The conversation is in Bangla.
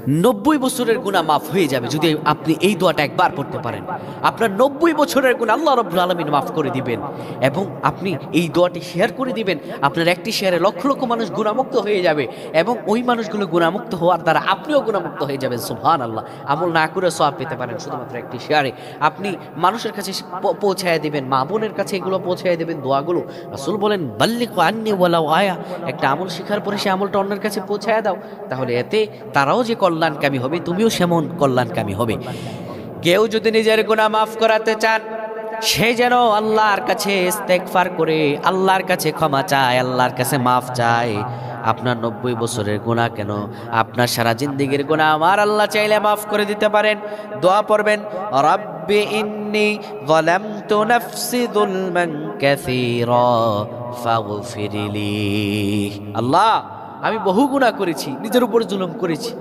90 বছরের গুনাহ মাফ হয়ে যাবে যদি আপনি এই দোয়াটা একবার পড়তে পারেন। আপনার 90 বছরের গুনাহ আল্লাহ রাব্বুল আলামিন মাফ করে দিবেন। এবং আপনি এই দোয়াটি শেয়ার করে দিবেন, আপনার একটি শেয়ারে লক্ষ লক্ষ মানুষ গুনাহমুক্ত হয়ে যাবে এবং ওই মানুষগুলো গুনাহমুক্ত হওয়ার দ্বারা আপনিও গুনাহমুক্ত হয়ে যাবেন। সুবহানাল্লাহ। আমল না করে সওয়াব পেতে পারেন শুধুমাত্র একটি শেয়ারে। আপনি মানুষের কাছে পৌঁছায় দিবেন, মা বোনের কাছে এগুলো পৌঁছায় দেবেন দোয়াগুলো। রাসূল বলেন বাল্লিগু আন্নি ওয়ালাউ আয়া, একটা আমল শেখার পরে সে আমলটা অন্যের কাছে পৌঁছায় দাও, তাহলে এতে তারাও যে কল্যাণকামী হবে, তুমিও সেমন কল্যাণকামী হবে। কেউ যদি নিজের গুনাহ মাফ করাতে চান, সে যেন আল্লাহর কাছে ইস্তেগফার করে, আল্লাহর কাছে ক্ষমা চায়, আল্লাহর কাছে মাফ চায়। আপনার 90 বছরের গুনাহ কেন, আপনার সারা জিন্দেগীর গুনাহ আমার আল্লাহ চাইলে মাফ করে দিতে পারেন। দোয়া পড়বেন, রব্বি ইন্নী যালামতু নাফসি যুলমান কাসীরা ফাগফিরলি। আল্লাহ, আমি বহু গুনাহ করেছি, নিজের উপর জুলুম করেছি,